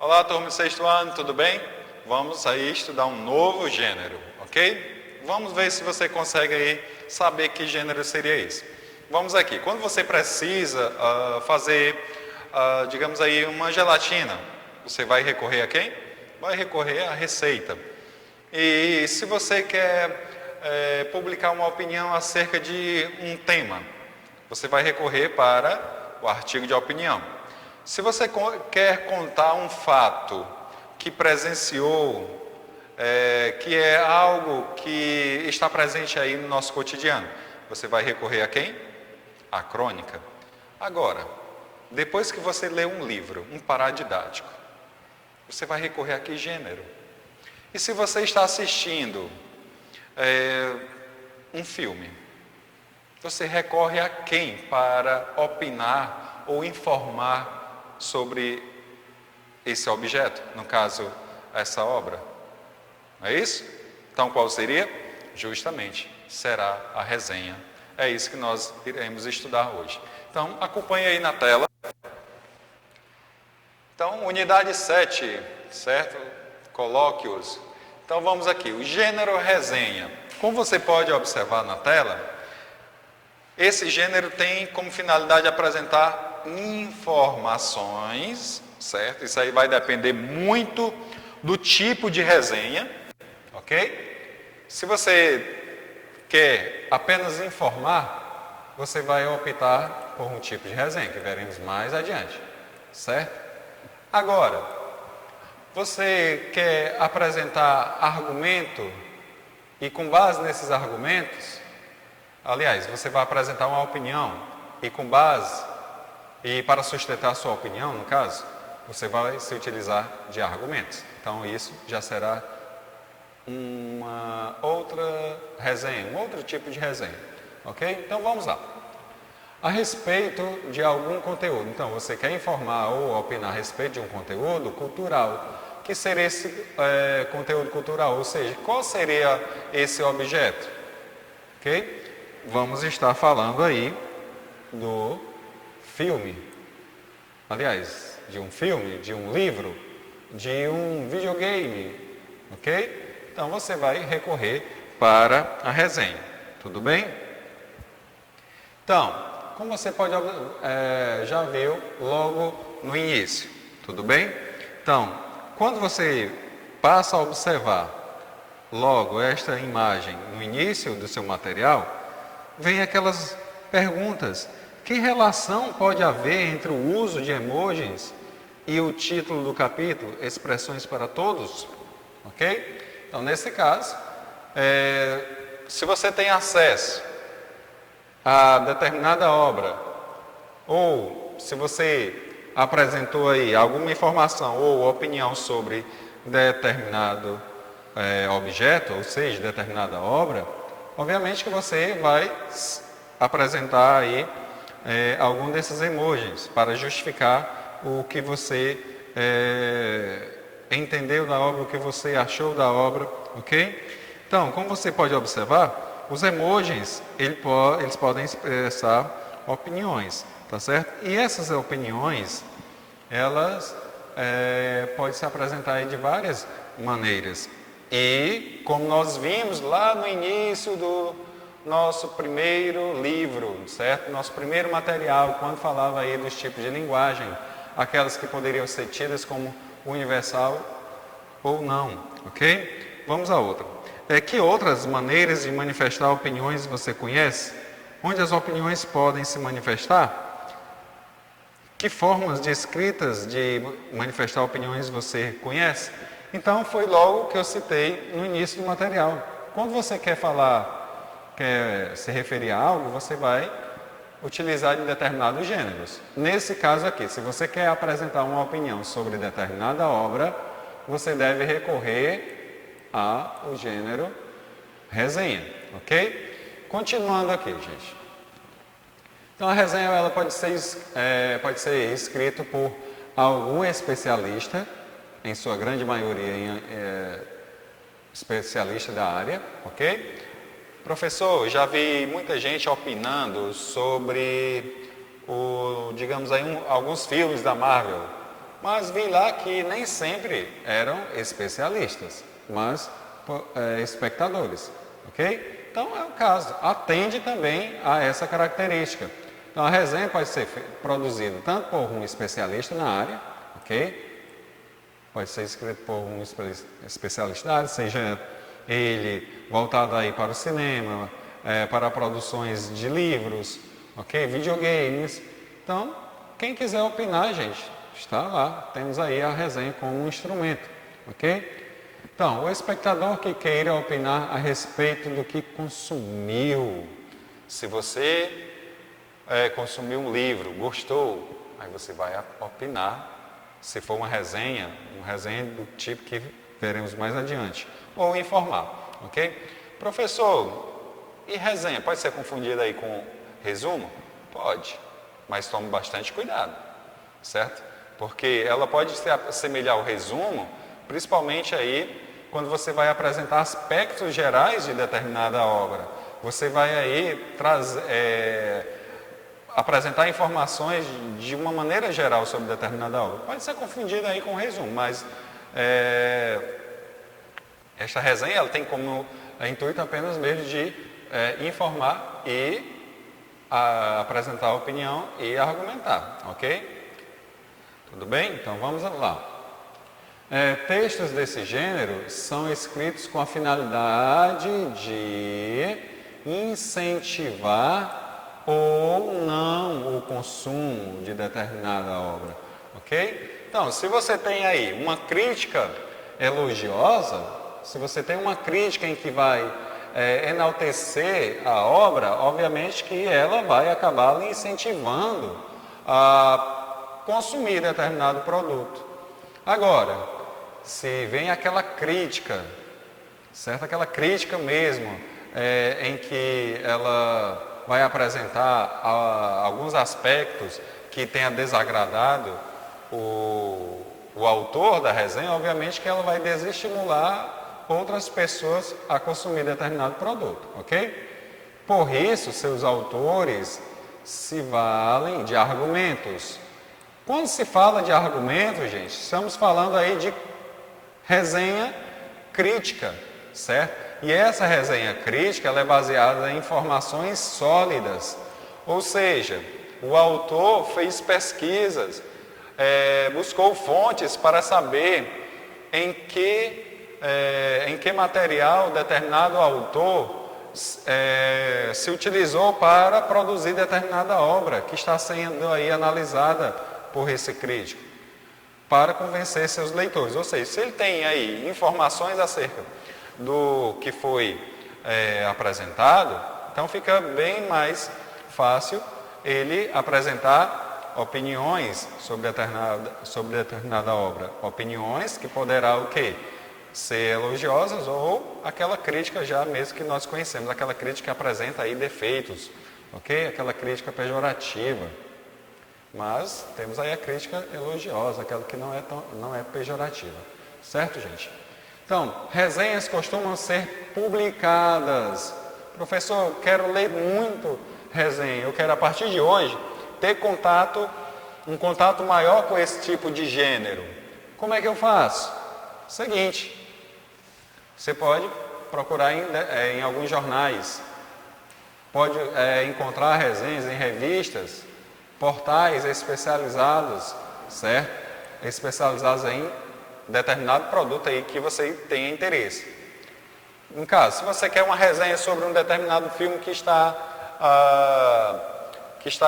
Olá, turma do sexto ano, tudo bem? Vamos aí estudar um novo gênero, ok? Vamos ver se você consegue aí saber que gênero seria esse. Vamos aqui, quando você precisa fazer, digamos aí, uma gelatina, você vai recorrer a quem? Vai recorrer à receita. E se você quer publicar uma opinião acerca de um tema, você vai recorrer para o artigo de opinião. Se você quer contar um fato que presenciou, que é algo que está presente aí no nosso cotidiano, você vai recorrer a quem? A crônica. Agora, depois que você lê um livro, um paradidático, você vai recorrer a que gênero? E se você está assistindo um filme, você recorre a quem para opinar ou informar sobre esse objeto, no caso, essa obra? Não é isso? Então, qual seria? Justamente, será a resenha. É isso que nós iremos estudar hoje. Então, acompanhe aí na tela. Então, unidade 7, certo? Colóquios. Então, vamos aqui. O gênero resenha. Como você pode observar na tela, esse gênero tem como finalidade apresentar informações, certo? Isso aí vai depender muito do tipo de resenha, ok? Se você quer apenas informar, você vai optar por um tipo de resenha, que veremos mais adiante, certo? Agora, você quer apresentar argumento e com base nesses argumentos, aliás, você vai apresentar uma opinião e com base, e para sustentar a sua opinião, no caso, você vai se utilizar de argumentos. Então, isso já será uma outra resenha, um outro tipo de resenha, ok? Então, vamos lá. A respeito de algum conteúdo. Então, você quer informar ou opinar a respeito de um conteúdo cultural. Que seria esse conteúdo cultural? Ou seja, qual seria esse objeto? Ok? Vamos estar falando aí do filme. Aliás, de um filme, de um livro, de um videogame. Ok? Então, você vai recorrer para a resenha. Tudo bem? Então, como você pode já viu logo no início, tudo bem? Então, quando você passa a observar logo esta imagem no início do seu material, vem aquelas perguntas: que relação pode haver entre o uso de emojis e o título do capítulo, Expressões para Todos? Ok? Então, nesse caso, se você tem acesso a determinada obra, ou se você apresentou aí alguma informação ou opinião sobre determinado objeto, ou seja, determinada obra, obviamente que você vai apresentar aí algum desses emojis para justificar o que você entendeu da obra, o que você achou da obra, ok? Então, como você pode observar, os emojis, eles podem expressar opiniões, tá certo? E essas opiniões, elas podem se apresentar aí de várias maneiras. E, como nós vimos lá no início do nosso primeiro livro, certo? Nosso primeiro material, quando falava aí dos tipos de linguagem, aquelas que poderiam ser tidas como universal ou não, ok? Vamos a outra. Que outras maneiras de manifestar opiniões você conhece? Onde as opiniões podem se manifestar? Que formas de escritas de manifestar opiniões você conhece? Então, foi logo que eu citei no início do material. Quando você quer falar, quer se referir a algo, você vai utilizar de determinados gêneros. Nesse caso aqui, se você quer apresentar uma opinião sobre determinada obra, você deve recorrer ao gênero resenha, ok? Continuando aqui, gente. Então, a resenha ela pode ser escrita por algum especialista, em sua grande maioria especialista da área, ok? Professor, já vi muita gente opinando sobre, digamos aí, alguns filmes da Marvel. mas vi lá que nem sempre eram especialistas, mas espectadores, ok? Então é o caso, atende também a essa característica. Então a resenha pode ser produzida tanto por um especialista na área, ok? Pode ser escrito por um especialista na área, seja ele voltado aí para o cinema, para produções de livros, ok? Videogames. Então, quem quiser opinar, gente, está lá. Temos aí a resenha como um instrumento, ok? Então, o espectador que queira opinar a respeito do que consumiu. Se você consumiu um livro, gostou, aí você vai opinar. Se for uma resenha do tipo que veremos mais adiante. Ou informar, ok? Professor, e resenha pode ser confundida aí com resumo? Pode, mas tome bastante cuidado, certo? Porque ela pode se assemelhar ao resumo, principalmente aí quando você vai apresentar aspectos gerais de determinada obra. Você vai aí apresentar informações de uma maneira geral sobre determinada obra. Pode ser confundida aí com resumo, mas esta resenha ela tem como intuito apenas mesmo de informar e apresentar a opinião e argumentar, ok? Tudo bem? Então vamos lá. Textos desse gênero são escritos com a finalidade de incentivar ou não o consumo de determinada obra, ok? Então, se você tem aí uma crítica elogiosa, se você tem uma crítica em que vai enaltecer a obra, obviamente que ela vai acabar lhe incentivando a consumir determinado produto. Agora, se vem aquela crítica, certo? Aquela crítica mesmo, em que ela vai apresentar alguns aspectos que tenha desagradado o autor da resenha, obviamente que ela vai desestimular outras pessoas a consumir determinado produto, ok? Por isso, seus autores se valem de argumentos. Quando se fala de argumentos, gente, estamos falando aí de resenha crítica, certo? E essa resenha crítica ela é baseada em informações sólidas, ou seja, o autor fez pesquisas, buscou fontes para saber em que material determinado autor se utilizou para produzir determinada obra que está sendo aí analisada por esse crítico, para convencer seus leitores. Ou seja, se ele tem aí informações acerca do que foi apresentado, então fica bem mais fácil ele apresentar opiniões sobre determinada obra. Opiniões que poderá o quê? Ser elogiosas ou aquela crítica já mesmo que nós conhecemos, aquela crítica que apresenta aí defeitos, ok? Aquela crítica pejorativa. Mas temos aí a crítica elogiosa, aquela que não é pejorativa. Certo, gente? Então, resenhas costumam ser publicadas. Professor, eu quero ler muito resenha. Eu quero, a partir de hoje, ter um contato maior com esse tipo de gênero. Como é que eu faço? Seguinte, você pode procurar em alguns jornais. Pode encontrar resenhas em revistas, portais especializados, certo? Especializados em determinado produto aí que você tenha interesse. No caso, se você quer uma resenha sobre um determinado filme que está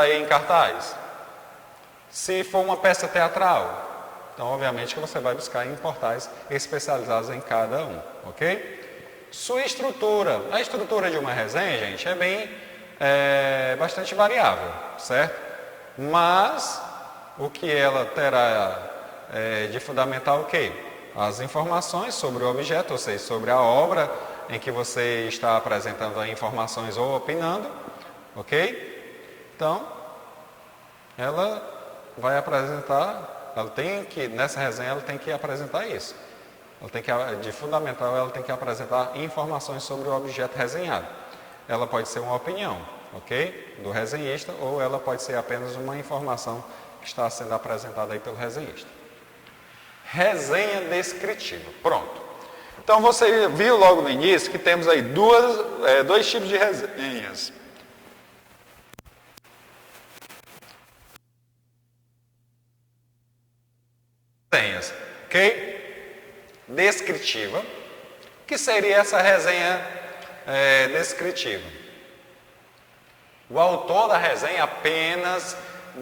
aí em cartaz, se for uma peça teatral, então obviamente que você vai buscar em portais especializados em cada um, ok? Sua estrutura, a estrutura de uma resenha, gente, é bastante variável, certo? Mas o que ela terá de fundamental o quê? As informações sobre o objeto, ou seja, sobre a obra em que você está apresentando as informações ou opinando, ok? Então, ela vai apresentar, nessa resenha ela tem que apresentar isso. De fundamental, ela tem que apresentar informações sobre o objeto resenhado. Ela pode ser uma opinião, ok? Do resenhista, ou ela pode ser apenas uma informação que está sendo apresentada aí pelo resenhista. resenha descritiva. Pronto. Então você viu logo no início que temos aí dois tipos de resenhas. Resenhas, ok? Descritiva. O que seria essa resenha descritiva? O autor da resenha apenas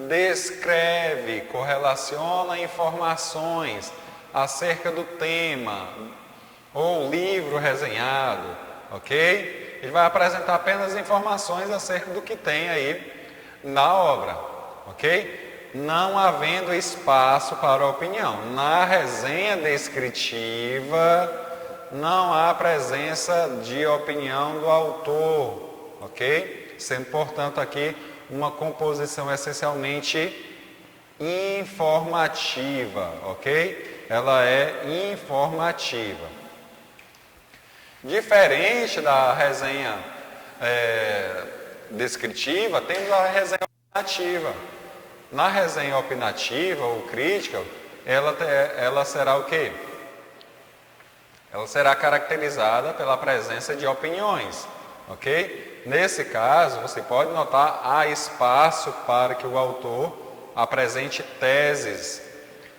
descreve, correlaciona informações acerca do tema ou livro resenhado, ok? Ele vai apresentar apenas informações acerca do que tem aí na obra, ok? Não havendo espaço para opinião. Na resenha descritiva, não há presença de opinião do autor, ok? Sendo, portanto, aqui uma composição essencialmente informativa, ok? Ela é informativa. Diferente da resenha descritiva, temos a resenha opinativa. Na resenha opinativa ou crítica, ela será o quê? Ela será caracterizada pela presença de opiniões, ok? Nesse caso, você pode notar, há espaço para que o autor apresente teses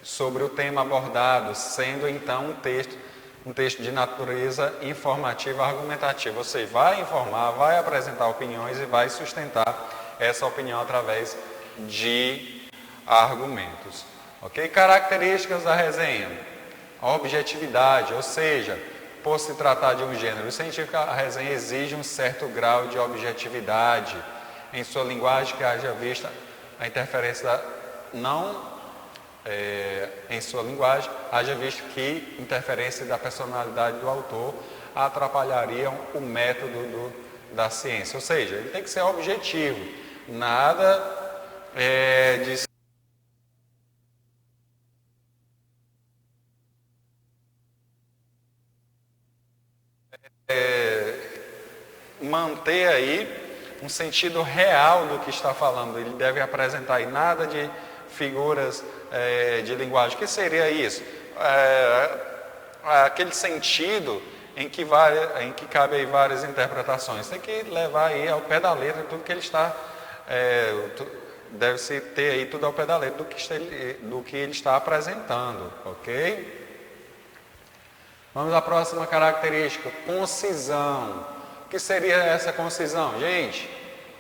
sobre o tema abordado, sendo então um texto de natureza informativa, argumentativa. Você vai informar, vai apresentar opiniões e vai sustentar essa opinião através de argumentos. Ok? Características da resenha. A objetividade, ou seja, por se tratar de um gênero científico, a resenha exige um certo grau de objetividade em sua linguagem, que haja vista a interferência em sua linguagem, haja visto que interferência da personalidade do autor atrapalhariam o método da ciência. Ou seja, ele tem que ser objetivo, nada de manter aí um sentido real do que está falando. Ele deve apresentar aí nada de figuras de linguagem. O que seria isso? Aquele sentido em que cabe aí várias interpretações. Tem que levar aí ao pé da letra tudo que ele está... deve-se ter aí tudo ao pé da letra do que ele está apresentando, ok? Vamos à próxima característica, concisão. O que seria essa concisão? Gente,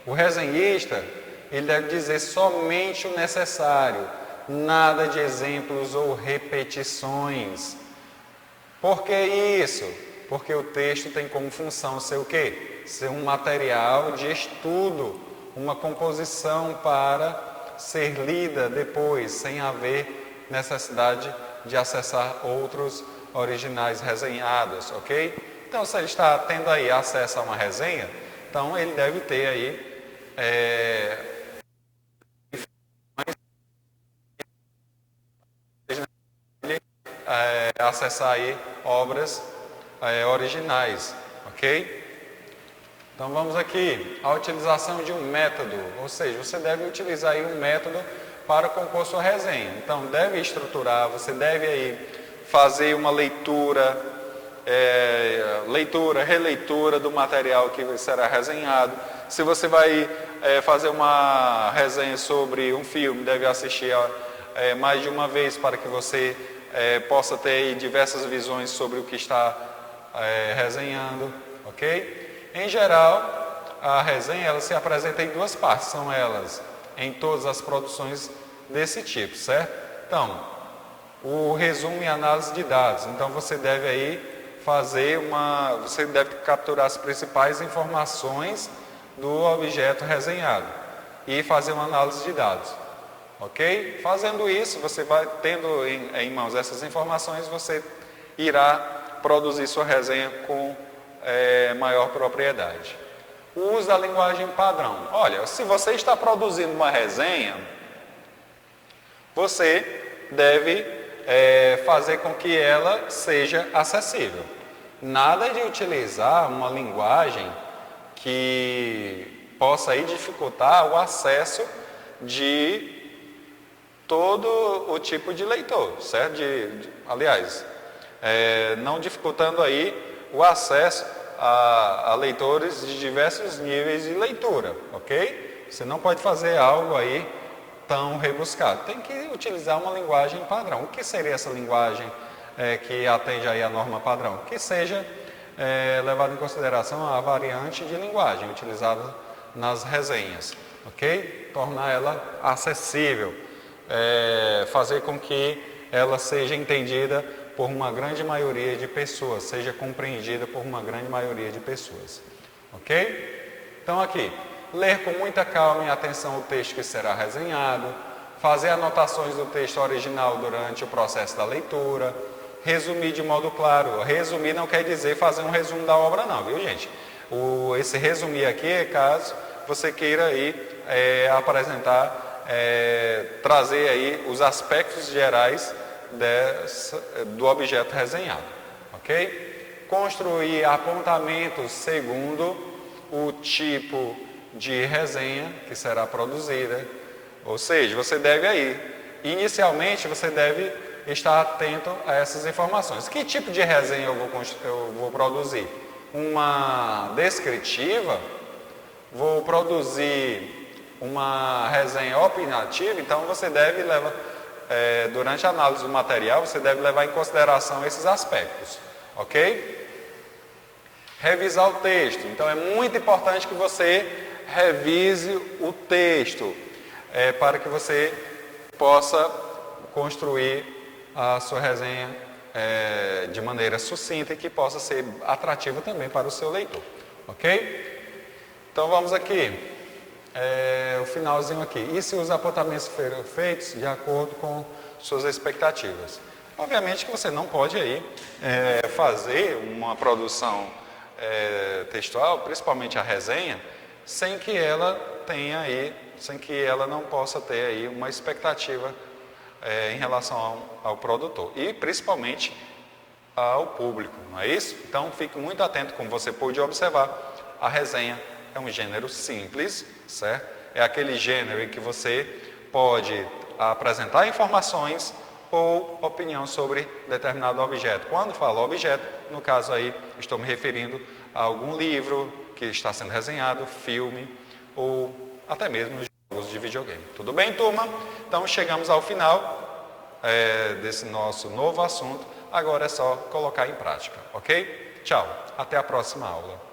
o resenhista, ele deve dizer somente o necessário, nada de exemplos ou repetições. Por que isso? Porque o texto tem como função ser o quê? Ser um material de estudo, uma composição para ser lida depois, sem haver necessidade de acessar outros originais resenhados, ok? Então, se ele está tendo aí acesso a uma resenha, então ele deve ter aí acessar aí obras originais, ok? Então vamos aqui, a utilização de um método, ou seja, você deve utilizar aí um método para compor sua resenha. Então deve estruturar, você deve aí fazer uma leitura, releitura do material que será resenhado. Se você vai fazer uma resenha sobre um filme, deve assistir mais de uma vez para que você possa ter aí diversas visões sobre o que está resenhando, ok? Em geral, a resenha ela se apresenta em duas partes, são elas em todas as produções desse tipo, certo? Então, o resumo e análise de dados. Então, você deve aí você deve capturar as principais informações do objeto resenhado e fazer uma análise de dados, ok? Fazendo isso, você vai tendo em mãos essas informações, você irá produzir sua resenha com maior propriedade. O uso da linguagem padrão. Olha, se você está produzindo uma resenha, você deve fazer com que ela seja acessível. Nada de utilizar uma linguagem que possa aí dificultar o acesso de todo o tipo de leitor, certo? Aliás, não dificultando aí o acesso a leitores de diversos níveis de leitura, ok? Você não pode fazer algo aí tão rebuscado. Tem que utilizar uma linguagem padrão. O que seria essa linguagem que atende aí a norma padrão? Que seja levado em consideração a variante de linguagem utilizada nas resenhas, ok? Tornar ela acessível, fazer com que ela seja entendida por uma grande maioria de pessoas, seja compreendida por uma grande maioria de pessoas, ok? Então aqui, ler com muita calma e atenção o texto que será resenhado, fazer anotações do texto original durante o processo da leitura, resumir de modo claro. Resumir não quer dizer fazer um resumo da obra não, viu gente? Esse resumir aqui é caso você queira aí apresentar, trazer aí os aspectos gerais do objeto resenhado, ok? Construir apontamentos segundo o tipo de resenha que será produzida, ou seja, você deve aí, inicialmente você deve estar atento a essas informações. Que tipo de resenha eu vou produzir? Uma descritiva? Vou produzir uma resenha opinativa? Então você deve levar, durante a análise do material, você deve levar em consideração esses aspectos, ok? Revisar o texto. Então é muito importante que você revise o texto para que você possa construir a sua resenha de maneira sucinta e que possa ser atrativa também para o seu leitor, ok? Então vamos aqui, o finalzinho aqui. E se os apontamentos foram feitos de acordo com suas expectativas? Obviamente que você não pode aí fazer uma produção textual, principalmente a resenha, sem que ela não possa ter aí uma expectativa em relação ao produtor e principalmente ao público, não é isso? Então fique muito atento, como você pôde observar, a resenha é um gênero simples, certo? É aquele gênero em que você pode apresentar informações ou opinião sobre determinado objeto. Quando falo objeto, no caso aí estou me referindo a algum livro que está sendo resenhado, filme ou até mesmo jogos de videogame. Tudo bem, turma? Então chegamos ao final desse nosso novo assunto. Agora é só colocar em prática, ok? Tchau, até a próxima aula.